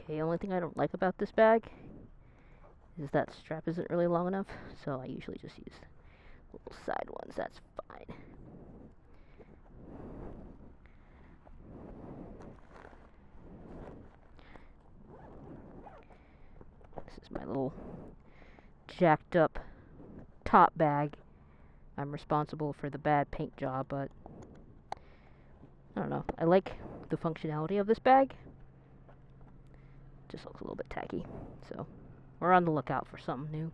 Okay, the only thing I don't like about this bag is that strap isn't really long enough, so I usually just use little side ones. That's fine. This is my little jacked up top bag. I'm responsible for the bad paint job, but I don't know. I like the functionality of this bag. Just looks a little bit tacky, so we're on the lookout for something new.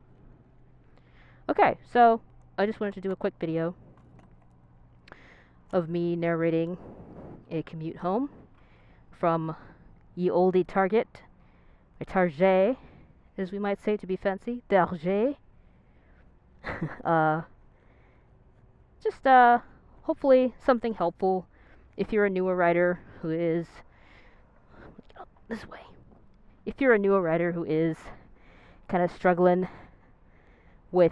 Okay, so I just wanted to do a quick video of me narrating a commute home from ye olde Target, a Target, as we might say to be fancy, Target. Just hopefully something helpful if you're a newer writer who is this way. If you're a newer writer who is kind of struggling with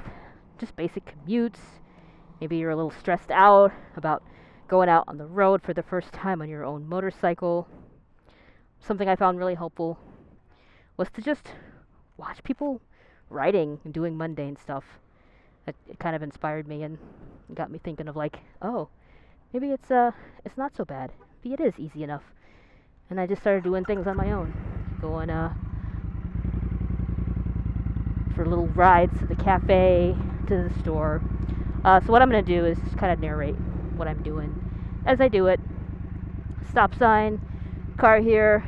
just basic commutes, maybe you're a little stressed out about going out on the road for the first time on your own motorcycle. Something I found really helpful was to just watch people writing and doing mundane stuff. It kind of inspired me and got me thinking of like, oh, maybe it's not so bad. Maybe it is easy enough. And I just started doing things on my own, going for little rides to the cafe, to the store. So what I'm gonna do is just kind of narrate what I'm doing as I do it. Stop sign, car here,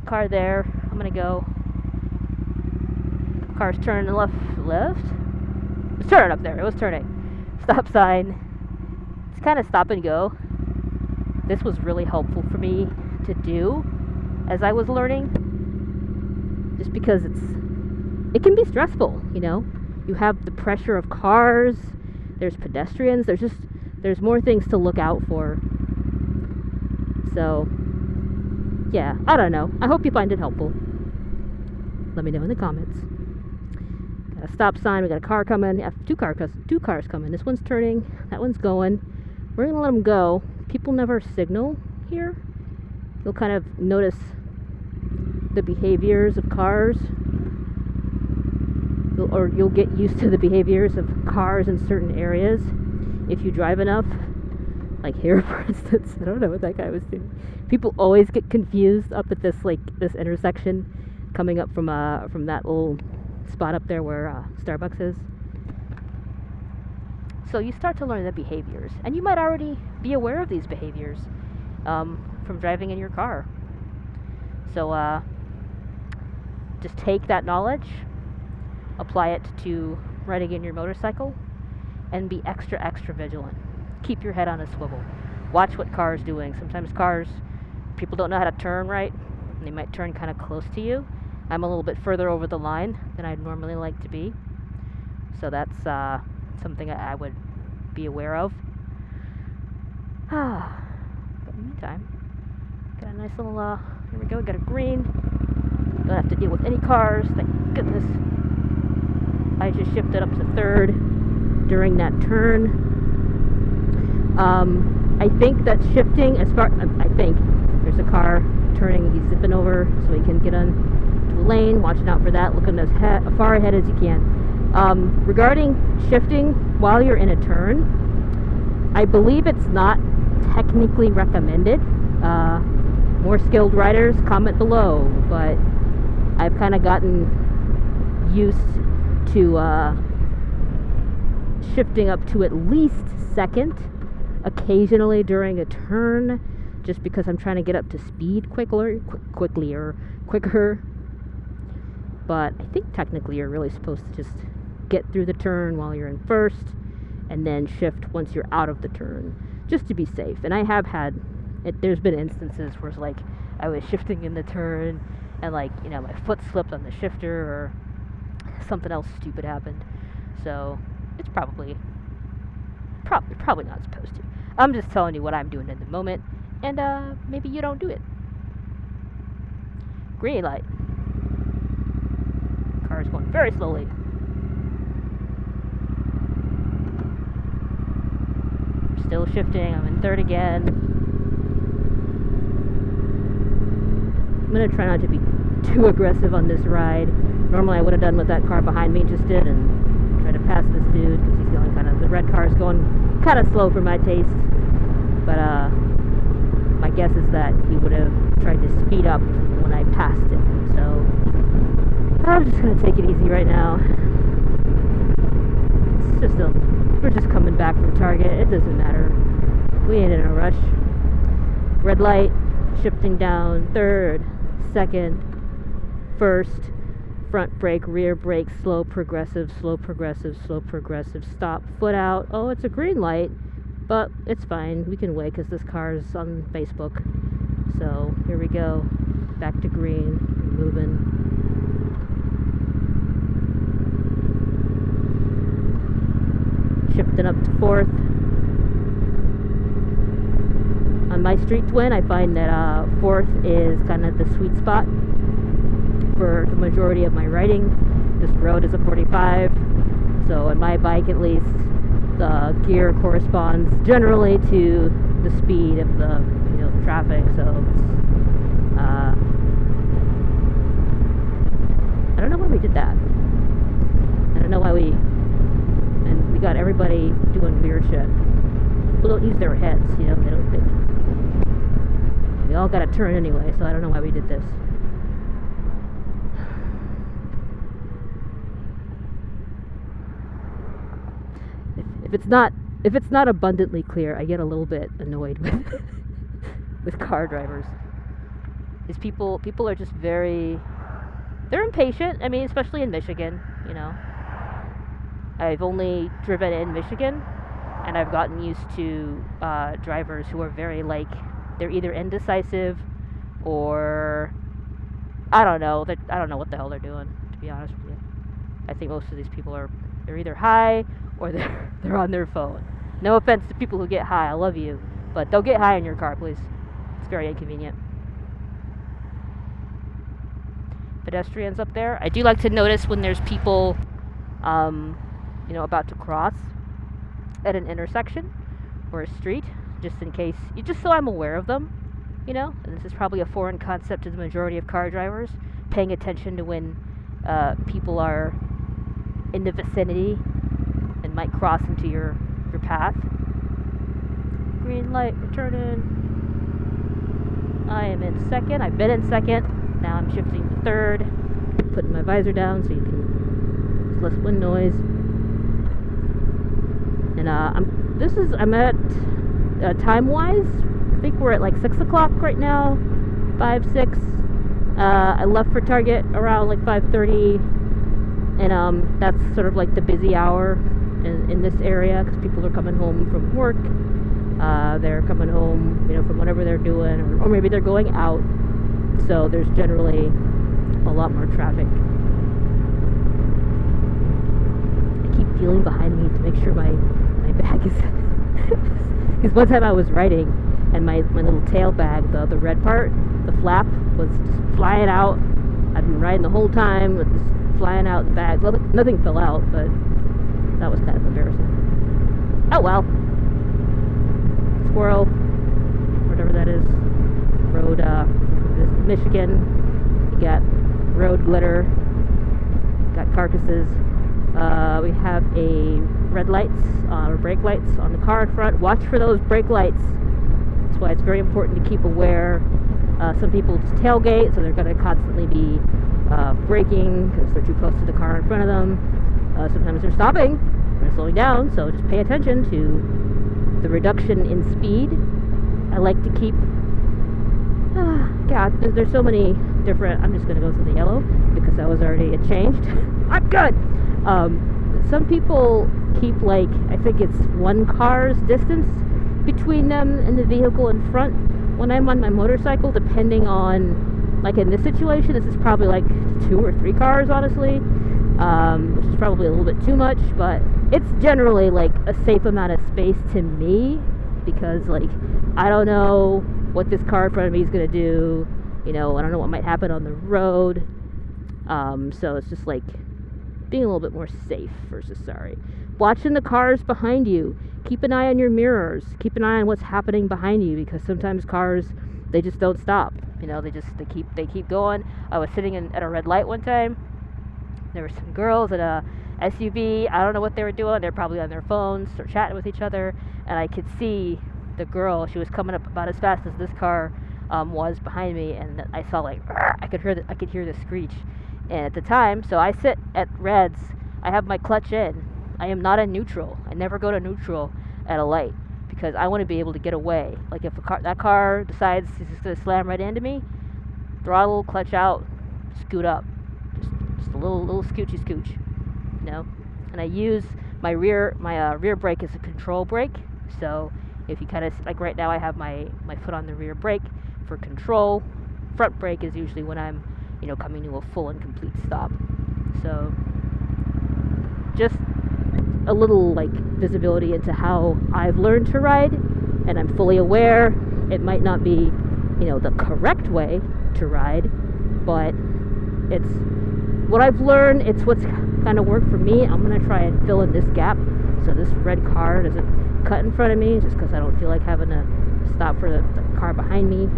car there. I'm gonna go. Car's turning left. It was turning up there. It was turning. Stop sign. It's kind of stop and go. This was really helpful for me to do as I was learning, just because it can be stressful, you know. You have the pressure of cars, there's pedestrians, there's more things to look out for. So yeah, I don't know. I hope you find it helpful. Let me know in the comments. Got a stop sign, we got a car coming. We have two cars coming. This one's turning, that one's going. We're gonna let them go. People never signal here. You'll kind of notice the behaviors of cars, or you'll get used to the behaviors of cars in certain areas if you drive enough. Like here, for instance, I don't know what that guy was doing. People always get confused up at this intersection, coming up from that little spot up there where Starbucks is. So you start to learn the behaviors, and you might already be aware of these behaviors from driving in your car. So just take that knowledge, apply it to riding in your motorcycle, and be extra vigilant. Keep your head on a swivel. Watch what cars doing. Sometimes people don't know how to turn right, and they might turn kind of close to you. I'm a little bit further over the line than I'd normally like to be, so that's something I would be aware of. But in the meantime, got a nice little, here we go, got a green. Don't have to deal with any cars, thank goodness. I just shifted up to third during that turn. I think that shifting, I think there's a car turning, he's zipping over so he can get on to a lane, watching out for that, looking as far ahead as you can. Regarding shifting while you're in a turn, I believe it's not technically recommended. More skilled riders, comment below, but I've kind of gotten used to shifting up to at least second occasionally during a turn, just because I'm trying to get up to speed quicker. But I think technically you're really supposed to just get through the turn while you're in first, and then shift once you're out of the turn, just to be safe. And I have had there's been instances where it's like I was shifting in the turn, and like, you know, my foot slipped on the shifter, or something else stupid happened. So it's probably not supposed to. I'm just telling you what I'm doing in the moment, and maybe you don't do it. Green light. Car is going very slowly. Still shifting. I'm in third again. gonna try not to be too aggressive on this ride. Normally I would have done what that car behind me just did and try to pass this dude because he's going kind of, the red car is going kind of slow for my taste. But my guess is that he would have tried to speed up when I passed him. So I'm just gonna take it easy right now. It's just we're just coming back from Target. It doesn't matter. We ain't in a rush. Red light, shifting down, third, second, first, front brake, rear brake, slow progressive, slow progressive, slow progressive, stop, foot out. Oh, it's a green light, but it's fine. We can wait because this car is on Facebook. So here we go. Back to green, moving. Shifting up to fourth. On my street twin, I find that fourth is kind of the sweet spot for the majority of my riding. This road is a 45, so on my bike at least, the gear corresponds generally to the speed of the traffic. So it's, I don't know why we did that. I don't know why we got everybody doing weird shit. People don't use their heads, they don't think. We all got a turn anyway, so I don't know why we did this. If it's not abundantly clear, I get a little bit annoyed with with car drivers. These people are just they're impatient. I mean, especially in Michigan, I've only driven in Michigan, and I've gotten used to drivers who are very they're either indecisive or I don't know what the hell they're doing, to be honest with you. I think most of these people they're either high or they're on their phone. No offense to people who get high, I love you, but don't get high in your car, please. It's very inconvenient. Pedestrians up there. I do like to notice when there's people about to cross at an intersection or a street, just in case, just so I'm aware of them, and this is probably a foreign concept to the majority of car drivers, paying attention to when people are in the vicinity and might cross into your path. Green light, returning. I am in second. I've been in second. Now I'm shifting to third. Putting my visor down so you can, there's less wind noise. And I'm at time-wise, I think we're at 6 o'clock right now, 5, 6. I left for Target around 5:30, and that's sort of the busy hour in this area because people are coming home from work. They're coming home, from whatever they're doing, or maybe they're going out. So there's generally a lot more traffic. I keep feeling behind me to make sure my bag is because one time I was riding and my little tail bag, the red part, the flap, was just flying out. I've been riding the whole time with this flying out the bag. Well, nothing fell out, but that was kind of embarrassing. Oh well. Squirrel, whatever that is. Road, this is Michigan. You got road glitter. Got carcasses. We have a red lights or brake lights on the car in front. Watch for those brake lights. That's why it's very important to keep aware. Some people just tailgate, so they're going to constantly be braking because they're too close to the car in front of them. Sometimes they're stopping or slowing down, so just pay attention to the reduction in speed. I like to keep God, there's so many different. I'm just going to go to the yellow because that was already changed. I'm good. Some people keep I think it's 1 car's distance between them and the vehicle in front. When I'm on my motorcycle, depending on, in this situation, this is probably 2 or 3 cars, honestly, which is probably a little bit too much, but it's generally a safe amount of space to me because I don't know what this car in front of me is going to do, I don't know what might happen on the road, so it's just being a little bit more safe versus sorry. Watching the cars behind you. Keep an eye on your mirrors. Keep an eye on what's happening behind you because sometimes cars, they just don't stop. You know, they keep going. I was sitting at a red light one time. There were some girls in a SUV. I don't know what they were doing. They're probably on their phones or chatting with each other. And I could see the girl. She was coming up about as fast as this car was behind me. And I saw like I could hear the screech. And at the time, so I sit at reds. I have my clutch in. I am not in neutral. I never go to neutral at a light because I want to be able to get away. Like if that car decides it's going to slam right into me, throttle, clutch out, scoot up. Just a little scoochy scooch, you know. And I use my rear brake as a control brake. So if you kind of like right now, I have my foot on the rear brake for control. Front brake is usually when I'm, you know, coming to a full and complete stop. So just a little like visibility into how I've learned to ride, and I'm fully aware it might not be, you know, the correct way to ride, but it's what I've learned. It's what's kind of worked for me. I'm gonna try and fill in this gap so this red car doesn't cut in front of me, just because I don't feel like having to stop for the car behind me.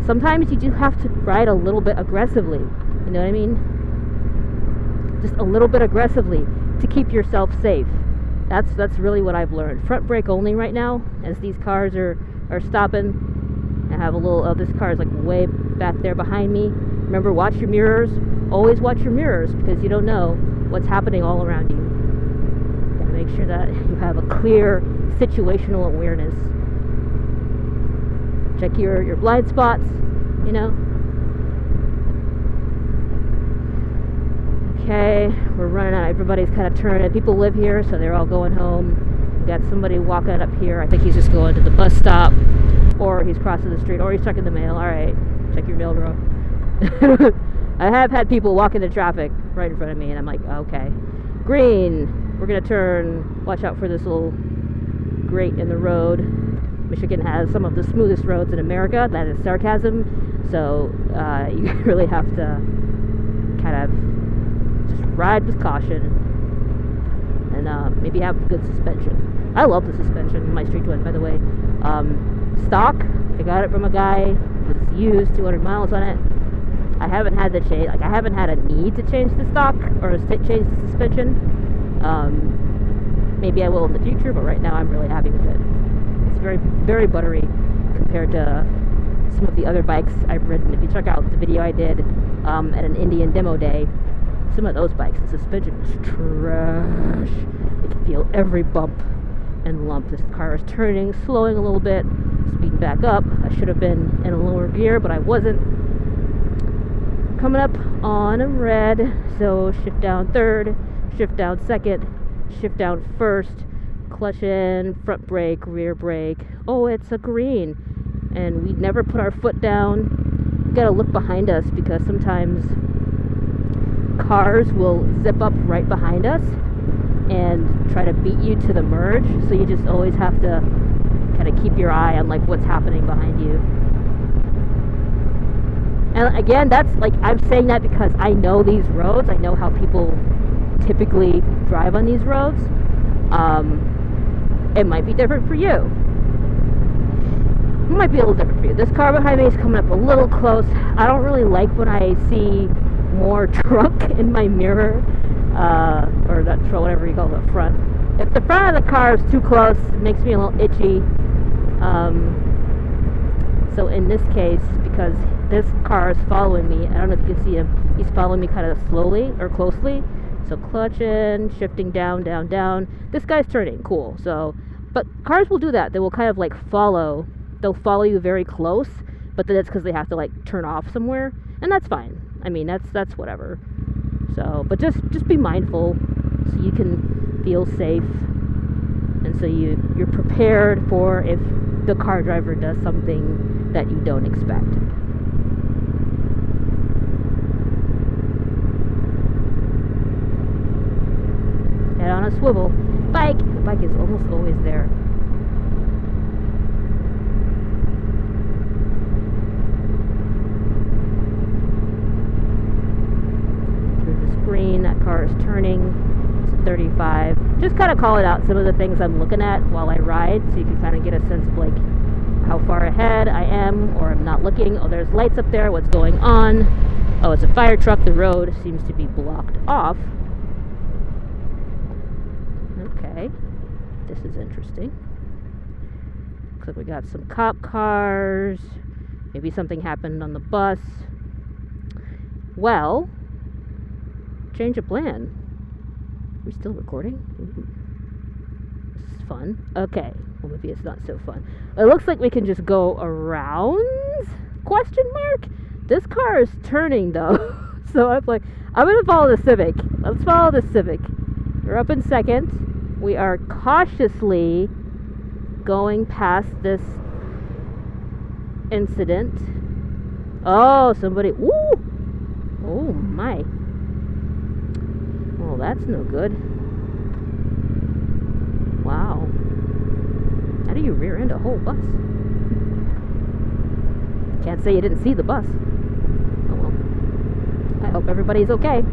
Sometimes you do have to ride a little bit aggressively, you know what I mean? Just a little bit aggressively to keep yourself safe. That's really what I've learned. Front brake only right now, as these cars are stopping. I have a little, this car is like way back there behind me. Remember, watch your mirrors. Always watch your mirrors, because you don't know what's happening all around you. You gotta make sure that you have a clear situational awareness. Check your blind spots, you know. Okay, we're running out. Everybody's kind of turning. People live here, so they're all going home. We got somebody walking up here. I think he's just going to the bus stop, or he's crossing the street, or he's checking the mail. All right, check your mail, bro. I have had people walk into traffic right in front of me, and I'm like, okay. Green, we're gonna turn. Watch out for this little grate in the road. Michigan has some of the smoothest roads in America. That is sarcasm. So you really have to kind of just ride with caution, and maybe have good suspension. I love the suspension in my Street Twin, by the way. Stock, I got it from a guy. It was used, 200 miles on it. I haven't had to change, like I haven't had a need to change the stock or change the suspension. Maybe I will in the future, but right now I'm really happy with it. It's very, very buttery compared to some of the other bikes I've ridden. If you check out the video I did at an Indian demo day, some of those bikes, the suspension was trash. You can feel every bump and lump. This car is turning, slowing a little bit, speeding back up. I should have been in a lower gear, but I wasn't. Coming up on a red, so shift down third, shift down second, shift down first, clutch in, front brake, rear brake. Oh, it's a green, and we never put our foot down. We gotta look behind us, because sometimes cars will zip up right behind us and try to beat you to the merge, so you just always have to kind of keep your eye on like what's happening behind you. And again, that's like, I'm saying that because I know these roads. I know how people typically drive on these roads. It might be different for you. It might be a little different for you. This car behind me is coming up a little close. I don't really like when I see more truck in my mirror, or that truck, whatever you call the front. If the front of the car is too close, it makes me a little itchy. So in this case, because this car is following me, I don't know if you can see him, he's following me kind of slowly or closely. So clutch in, shifting down, down, down. This guy's turning, cool. So, but cars will do that. They will kind of like follow. They'll follow you very close, but then it's because they have to like turn off somewhere, and that's fine. I mean, that's whatever. So, but just be mindful so you can feel safe, and so you're prepared for if the car driver does something that you don't expect. Head on a swivel. Bike! The bike is almost always there. Through the screen, that car is turning. It's 35. Just kind of calling out some of the things I'm looking at while I ride, so you can kind of get a sense of like how far ahead I am, or I'm not looking. Oh, there's lights up there. What's going on? Oh, it's a fire truck. The road seems to be blocked off. Okay, this is interesting. Looks like we got some cop cars. Maybe something happened on the bus. Well, change of plan. Are we still recording? Ooh. This is fun. Okay, well, maybe it's not so fun. It looks like we can just go around? Question mark? This car is turning though. So I'm like, I'm gonna follow the Civic. Let's follow the Civic. We're up in second. We are cautiously going past this incident. Oh, somebody. Ooh! Oh my. Well, that's no good. Wow. How do you rear end a whole bus? Can't say you didn't see the bus. Oh well. I hope everybody's okay.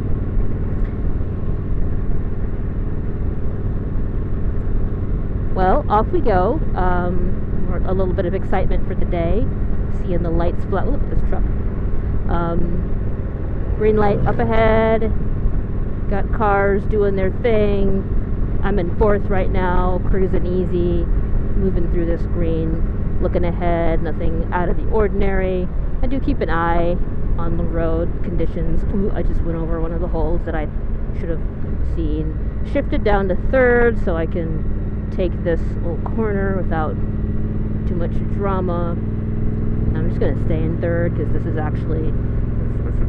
Well, off we go. A little bit of excitement for the day. Seeing the lights flat. Look at this truck. Green light up ahead. Got cars doing their thing. I'm in fourth right now, cruising easy, moving through this green, looking ahead, nothing out of the ordinary. I do keep an eye on the road conditions. Ooh, I just went over one of the holes that I should have seen. Shifted down to third so I can take this little corner without too much drama. I'm just gonna stay in third because this is actually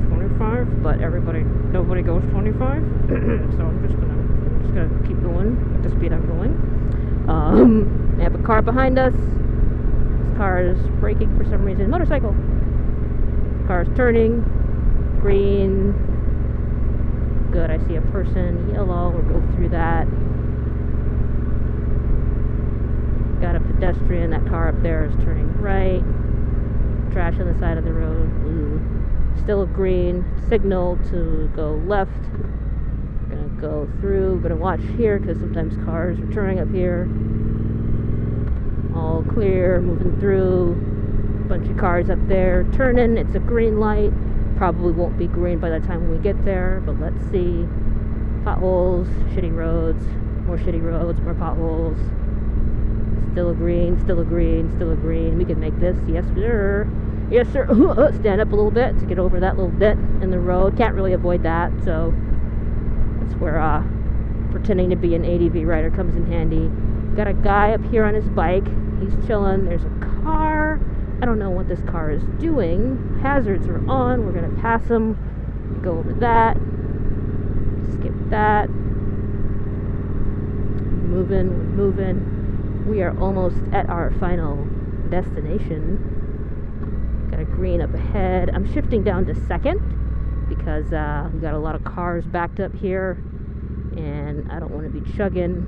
25, but nobody goes 25. So I'm just gonna keep going at the speed I'm going. I have a car behind us. This car is braking for some reason. Motorcycle. Car is turning. Green. Good. I see a person. Yellow. We'll go through that. Got a pedestrian. That car up there is turning right. Trash on the side of the road. Blue. Still a green. Signal to go left. Gonna go through. Gonna watch here because sometimes cars are turning up here. All clear. Moving through. Bunch of cars up there turning. It's a green light. Probably won't be green by the time we get there, but let's see. Potholes. Shitty roads. More shitty roads. More potholes. Still a green, still a green, still a green. We can make this. Yes, sir. Yes, sir. Stand up a little bit to get over that little dent in the road. Can't really avoid that, so that's where pretending to be an ADV rider comes in handy. Got a guy up here on his bike. He's chilling. There's a car. I don't know what this car is doing. Hazards are on. We're going to pass him. Go over that. Skip that. Moving, we're moving. We are almost at our final destination. Got a green up ahead. I'm shifting down to second because we got a lot of cars backed up here and I don't want to be chugging.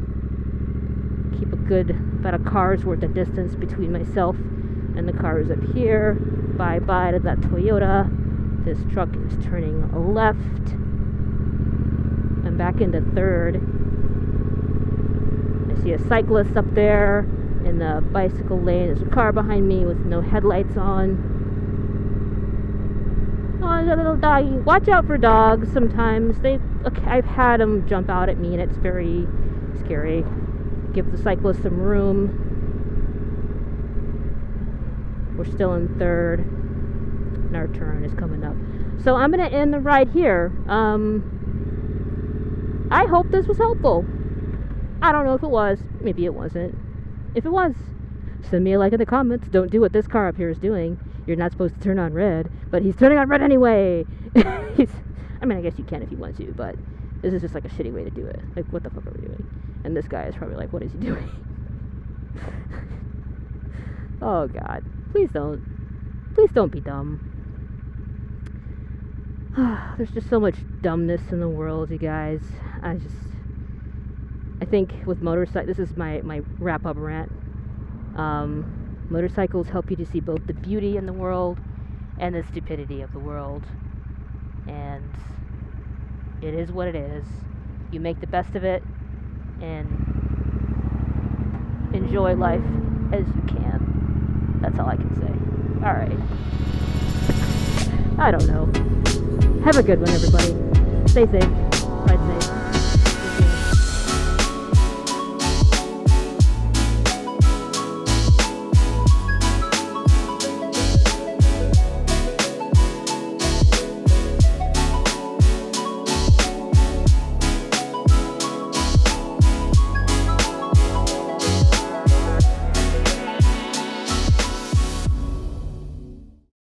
Keep a good about a car's worth of distance between myself and the cars up here. Bye bye to that Toyota. This truck is turning left. I'm back into third. I see a cyclist up there in the bicycle lane. There's a car behind me with no headlights on. Oh, there's a little doggy. Watch out for dogs sometimes. I've had them jump out at me and it's very scary. Give the cyclist some room. We're still in third. And our turn is coming up. So I'm going to end the ride here. I hope this was helpful. I don't know if it was. Maybe it wasn't. If it was, send me a like in the comments. Don't do what this car up here is doing. You're not supposed to turn on red, but he's turning on red anyway. I mean, I guess you can if you want to, but this is just like a shitty way to do it. Like, what the fuck are we doing? And this guy is probably like, what is he doing? Oh, God. Please don't. Please don't be dumb. There's just so much dumbness in the world, you guys. I think with motorcycles, this is my wrap-up rant. Motorcycles help you to see both the beauty in the world and the stupidity of the world. And it is what it is. You make the best of it and enjoy life as you can. That's all I can say. Alright. I don't know. Have a good one, everybody. Stay safe.